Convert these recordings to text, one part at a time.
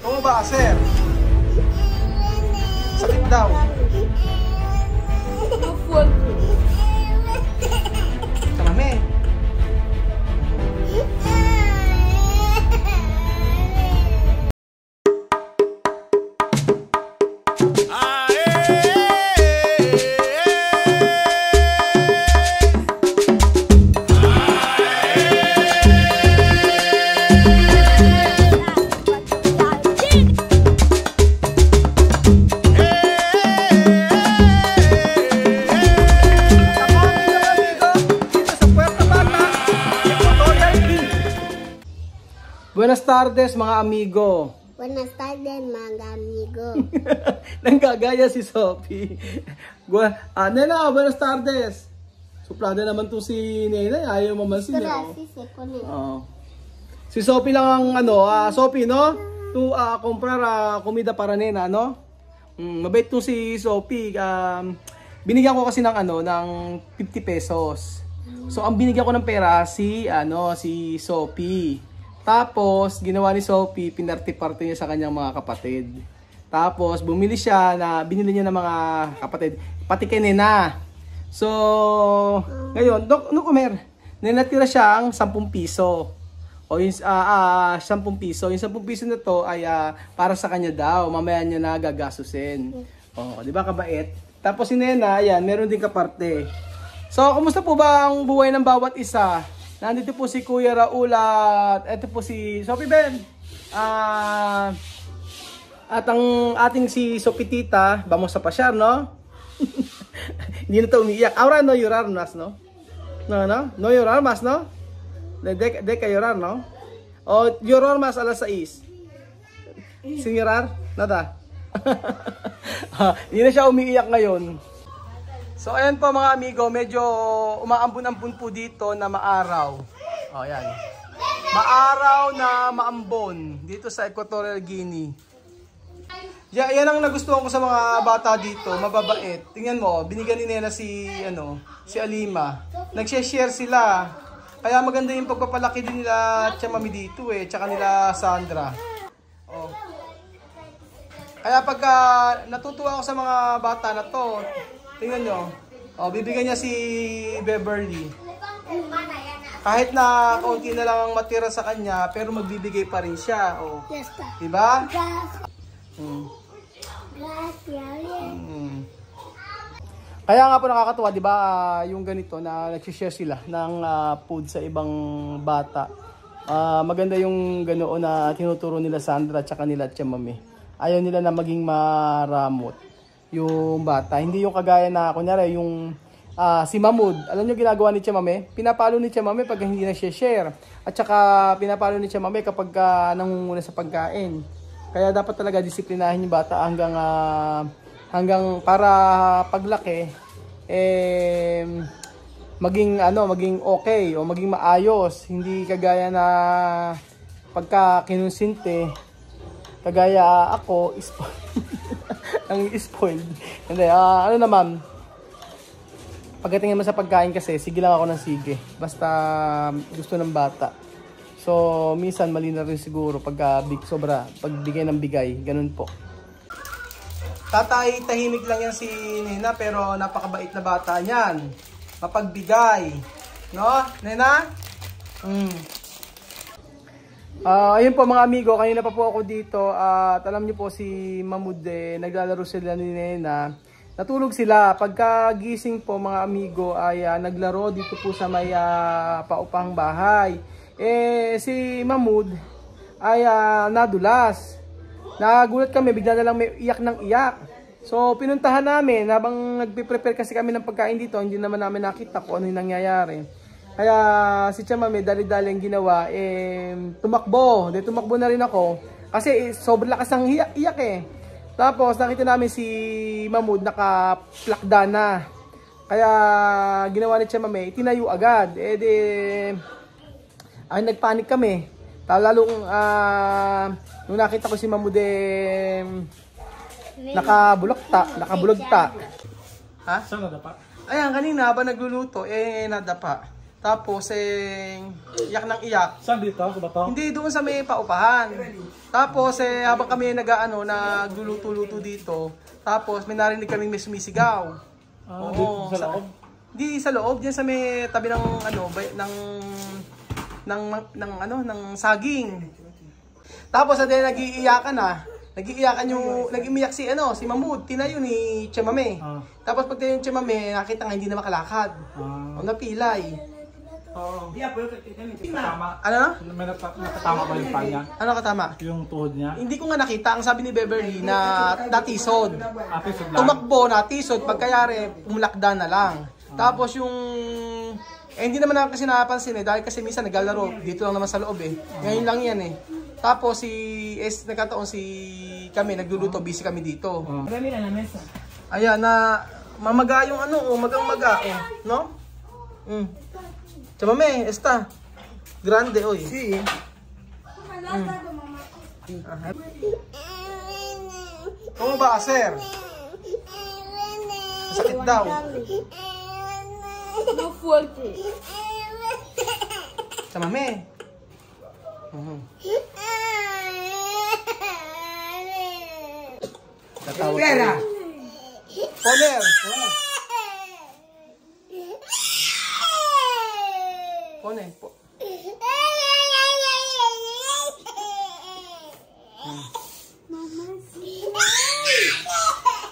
Tumaba, sir. Sakit daw. Kamame. Buenas tardes mga amigo. Buenas tardes mga amigo. Nanggagaya si Sophie. Nena, buenas tardes. Suplada naman to si Nena, ayaw mamansin eh. Si Sophie lang ang Sophie no? To comprar comida para Nena, no? Mabait to si Sophie. Binigyan ko kasi ng ng 50 pesos. So ang binigyan ko ng pera si Sophie. Tapos, ginawa ni Sophie, pinarty-party niya sa kanyang mga kapatid. Tapos, bumili siya binili niya ng mga kapatid, pati kay Nena. So, ngayon, Comer, natira siyang 10 piso. O yung 10 piso. Yung 10 piso na to ay para sa kanya daw. Mamaya niya na gagasusin. O, di ba kabait? Tapos si Nena, ayan, meron din kaparte. So, kumusta po ba ang buhay ng bawat isa? Nandito po si Kuya Raul at ito po si Sophie Ben. At ang ating si Sophie Tita, vamos sa pasyar, no? Hindi na ito umiiyak. Ahora no llorar más, no? No llorar más, no? De que llorar, no? O llorar más a las 6. Sin llorar? Nada. Hindi na siya umiiyak ngayon. So ayan po mga amigo, medyo umaambon-ambon po dito na maaraw. O ayan. Maaraw na maambon dito sa Equatorial Guinea. Yan ang nagustuhan ko sa mga bata dito, mababait. Tingnan mo, binigyan ni Nena si Alima. Nag-share sila. Kaya maganda yung pagpapalaki din nila Tia Mami dito tsaka nila Sandra. O. Kaya pagka natutuwa ako sa mga bata na to, tingnan nyo. Bibigyan niya si Beverly. Kahit na kaunti na lang ang matira sa kanya, pero magbibigay pa rin siya. Diba? Kaya nga po nakakatuwa, diba? Yung ganito na nagsishare sila ng food sa ibang bata. Maganda yung ganoon na tinuturo nila Sandra at saka nila Tia Mami. Ayaw nila na maging maramot yung bata. Hindi yung kagaya na, kunyari, yung si Mahmoud. Alam nyo ginagawa ni Tia Mami? Pinapalo ni Tia Mami pag hindi na share. At saka pinapalo ni Tia Mami kapag nangunguna sa pagkain. Kaya dapat talaga disiplinahin yung bata hanggang para paglaki maging okay o maging maayos. Hindi kagaya na pagka kinonsinte, kagaya ako, ang spoiled. Hindi, naman, pagdating naman sa pagkain kasi, sige lang ako ng sige. Basta gusto ng bata. So, minsan mali na rin siguro pagbigay ng bigay. Ganun po. Tahimik lang yan si Nena, pero napakabait na bata niyan. Mapagbigay. No, Nena? Ayun po mga amigo, kanina pa po ako dito at alam niyo po si Mahmoud naglalaro sila ni Nena. Natulog sila. Pagkagising po mga amigo ay naglaro dito po sa may paupang bahay. Si Mahmoud ay nadulas. Nagulat kami, bigla na lang may iyak ng iyak. So pinuntahan namin habang nagpe-prepare kasi kami ng pagkain dito, hindi naman namin nakita kung ano yung nangyayari. Kaya si Tia Mami, dali-dali ang ginawa, tumakbo. Tumakbo na rin ako. Kasi sobrang lakas ng iyak Tapos nakita namin si Mahmoud naka-plakda na. Kaya ginawa ni Tia Mami, itinayo agad. Nagpanik kami. Lalong nung nakita ko si Mahmoud nakabulagta. Ha? Saan nadapa? Ayan, kanina habang nagluluto, nadapa. Tapos iyak ng iyak. Saan dito? Sa bato? Hindi, doon sa may paupahan. Tapos habang kami nagluluto-luto dito, tapos may narinig kaming may sumisigaw. Dito sa loob? Hindi sa loob, diyan sa may tabi ng ng saging. Tapos nag-iiyakan na. Nag-iiyak si Mahmoud, tinayo ni Chemame. Tapos pag tinayo ni Chemame, nakita nga hindi na makalakad. Napilay. Oo. Ano na? May nakatama ba yung panya? Ano katama? Yung tuhod niya? Hindi ko nga nakita. Ang sabi ni Beverly na natisod. Tisod lang? Tumakbo, natisod. Pagkayari, pumulakda na lang. Tapos yung... hindi naman namin kasi napapansin dahil kasi minsan naglalaro. Dito lang naman sa loob Ngayon lang yan Tapos nagkataon kami, nagluluto, busy kami dito. Ayan, mamaga yung magang-maga. No? Chamame, esta. Grande, oy. Sí. ¿Cómo ba, sir? Sakit daw. No fuerte. Chamame. Espera. Poner. Pone.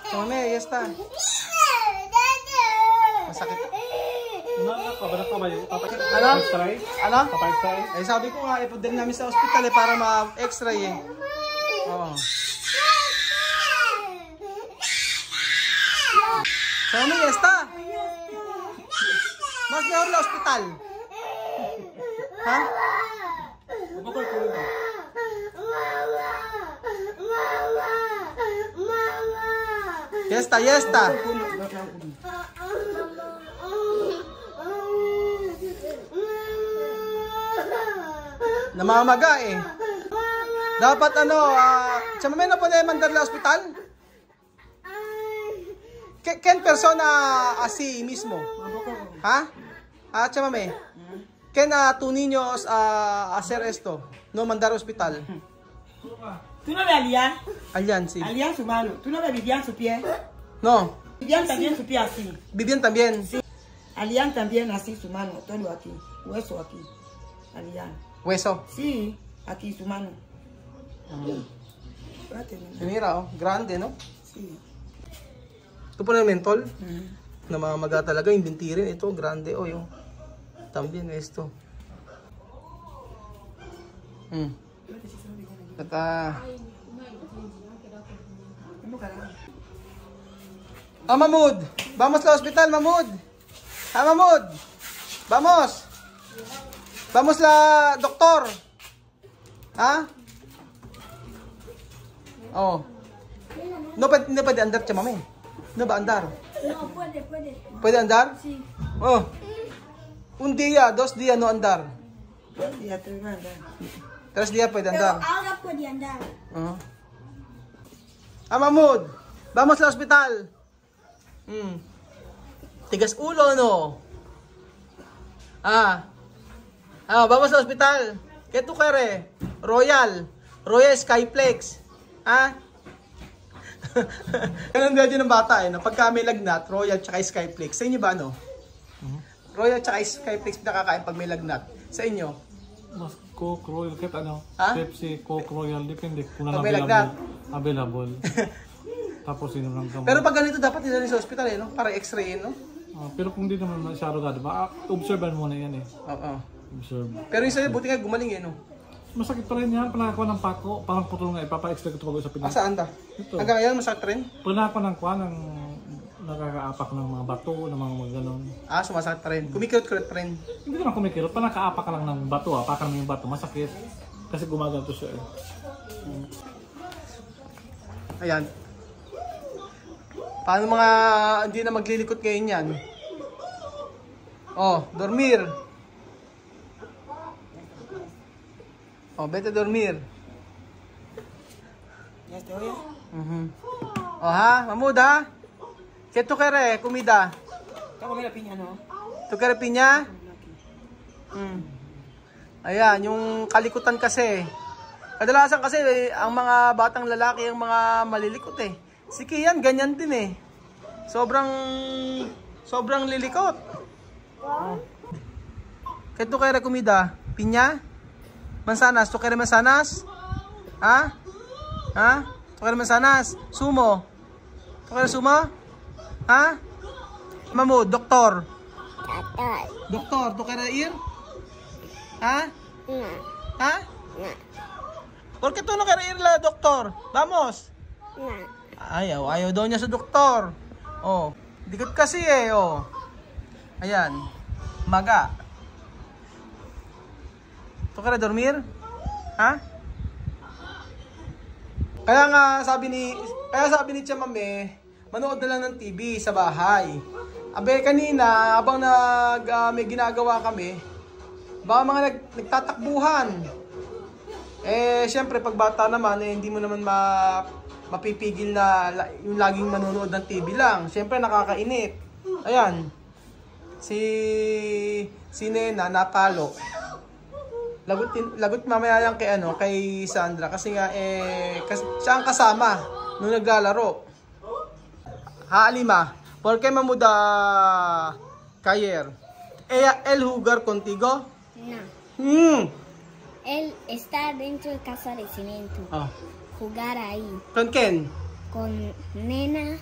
Chamame, ya está. Masakit. Ano? X-ray? Ano? Papa-X-ray? Sabi ko nga, ipunta namin sa ospital para ma-x-ray Oo. Chamame, ya está. Mas mejor la hospital. ¿Ha? Ya está, ya está. Namamaga Dapat Chamame na po na mandar la hospital? ¿Quién persona así mismo? ¿Ha? Chamame. ¿Quién tus niños hacer esto? No mandar hospital. ¿Tú no ves a Lian? Alian, sí. Alian su mano. ¿Tú no ves Vivian su pie? No. Vivian también su pie así. Vivian también. Sí. Alian también así su mano. Todo aquí. Hueso aquí. Alian. Hueso. Sí. Aquí su mano. Mira, grande, no? Sí. Ito po na yung mentol. Namamaga talaga yung binti rin. Ito, grande. Yung también esto. Mahmoud, vamos la hospital, Mahmoud. Mahmoud, vamos. Vamos la doktor. No pwede andar, Chamame. No ba andar? No, puede. ¿Puede andar? Sí. Un día, 2 días no andar. Ya te va a dar. 3 días puede Pero andar. ahora puede andar. Mahmoud, vamos al hospital. Tigas ulo, no? Vamos al hospital. ¿Qué tú quieres? Royal Skyplex. Ganun din ng bata na pagka may lagnat, Royal tsaka Skyplex. Sa inyo ba Royal tsaka Skyplex nakakain pag may lagnat. Sa inyo? Mas Coke Royal, kahit Pepsi, Coke Royal, depende kung Pag may lagnat. Available. Tapos yun lang gamot. Pero pag ganito dapat dinali sa ospital no? Para x-ray no? Pero kung di naman masyado ka, diba? Observean muna yan Oo. Observe. Pero yung sa'yo, buti nga gumaling no? Masakit pa rin yan. Panakakuha ng pako. Parang putol nga. Ipapa-extra ko ito sa Pinas. Saan ta? Ito. Hanggang ngayon, masakit rin? Panakakuha ng kuha ng nakakaapak ng mga bato, ng mga gano'n. Sumasakit pa rin. Kumikirot-kirot pa rin. Hindi naman kumikirot. Panakaapak ka lang ng bato. Apakan mo yung bato. Masakit. Kasi gumaganto siya Ayan. Paano mga hindi na maglilikot ngayon yan? Dormir. Vete a dormir. Ya te oye. Mahmoud ¿Qué tú quieres? Comida. ¿Te comer la piña, no? ¿Tú quieres piña? Ayan, yung kalikutan kasi. Kadalasan kasi ang mga batang lalaki ang mga malilikot eh. Si Kian ganyan din eh. Sobrang lilikot. Kaya ito kaya komida? Pinya? Mansanas? Ito kaya mansanas? Ha? Ha? Ito kaya mansanas? Sumo? Ito kaya sumo? Ha? Mamu, doktor? Doktor, ito kaya ir? Ha? Ha? Porque ito na kaya ir la doktor? Vamos? Ayaw daw niya sa doktor. Oh, dikit kasi eh, oh. Ayan. Maga. Ito ka na dormir? Ha? Kaya sabi ni Chamame, manood na lang ng TV sa bahay. Abe kanina, habang may ginagawa kami, baka mga nagtatakbuhan. Eh, syempre pag bata naman, hindi mo naman mapipigil na yung laging manonood ng TV lang. Syempre nakakainip. Ayan. Si Nena natalo. Lagot mamaya yan kay Sandra kasi nga siya ang kasama nung naglalaro. Alima, ¿por qué mamuda caer? ¿El jugar contigo? No. Él está dentro de casa de cemento. Jugar ahí. ¿Con quién? Con Nena,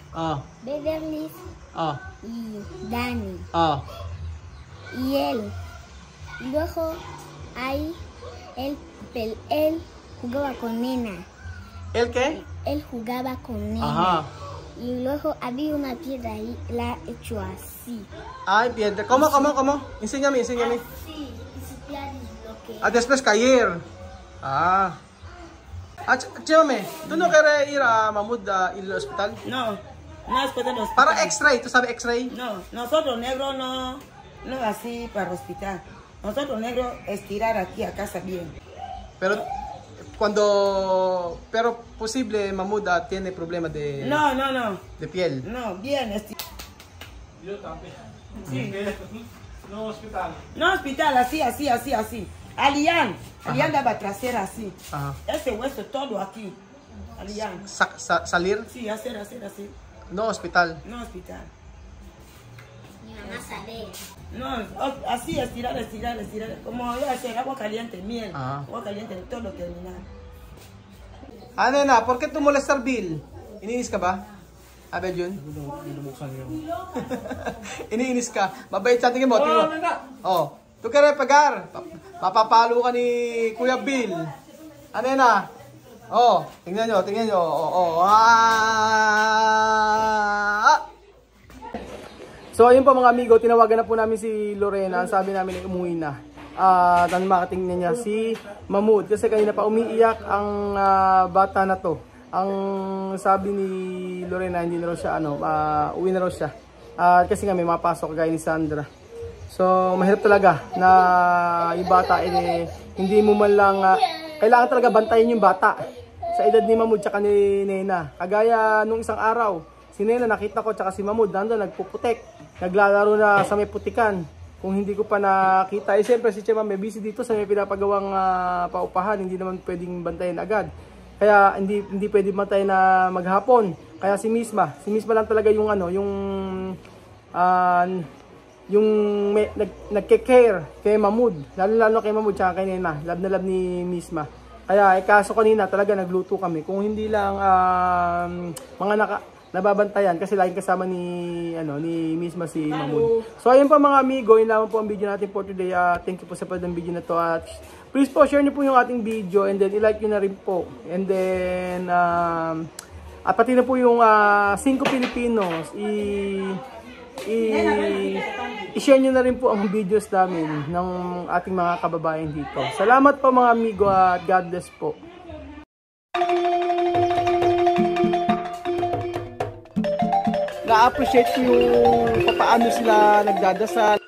Beverly y Dani. Y él. Luego ahí él jugaba con Nena. ¿El qué? Él jugaba con Nena. Ajá. Y luego había una piedra ahí, la ha hecho así. Ay, piedra. ¿Cómo? Enséñame. Así. Y su piedra desbloquea. Después caer. Chame, ¿tú no quieres ir a Mahmoud al hospital? No, no es para el hospital. Para X-ray, ¿tú sabes X-ray? No, nosotros negros no así para el hospital. Nosotros negros estirar aquí a casa bien. Pero posible Mahmoud tiene problema de No. de piel. No, bien estirar. Yo también. Sí. No hospital. No hospital, así. Alian daba trasera así. Ajá. Ese hueso todo aquí. Alian. Salir? Sí, hacer así. No hospital. No hospital. Mi mamá sabe. No, así estirar. Como yo hacer agua caliente, miel. Ajá. Agua caliente, todo terminar. Nena, ¿por qué tú molestar Bill? Iniinis ka ba? Abel yun? Binubuksan yun. Iniinis ka. Mabait sa tingin mo. Nena! Tu kaya pagar. Papapalo ka ni Kuya Bill. Nena? Tingnan nyo. So ayun po mga amigo, tinawagan na po namin si Lorena. Ang sabi namin ay umuwi na. At makatingnan niya si Mahmoud kasi kanina pa umiiyak ang bata na to. Ang sabi ni Lorena, hindi na raw siya uwi na raw siya. Kasi nga may mapasok kagaya ni Sandra. So mahirap talaga na yung bata hindi mo man lang kailangan talaga bantayan yung bata. Sa edad ni Mahmoud tsaka ni Nena. Kagaya nung isang araw, si Nena nakita ko tsaka si Mahmoud nandoon nagpuputek. Naglalaro na sa may putikan. Kung hindi ko pa nakita, siyempre si Chema may busy dito sa may pinapagawang paupahan, hindi naman pwedeng bantayan agad. Kaya hindi pwedeng bantayan na maghapon. Kaya si Misma lang talaga yung nagke-care kay Mahmoud. Lalo kay Mahmoud tsaka kay Nena. Love na love ni Misma. Kaya kaso kanina talaga nagluto kami. Kung hindi lang mga nababantayan kasi laging kasama ni Misma si Mahmoud. So ayun po mga amigo, yun lamang po ang video natin for today. Thank you po sa panood ng video na to at please po share niyo po yung ating video and then i-like niyo na rin po. And then at pati na po yung 5 Filipinos i-share niyo na rin po ang videos namin ng ating mga kababayan dito. Salamat po mga amigo at God bless po. Na-appreciate ko yung paano sila nagdadasal.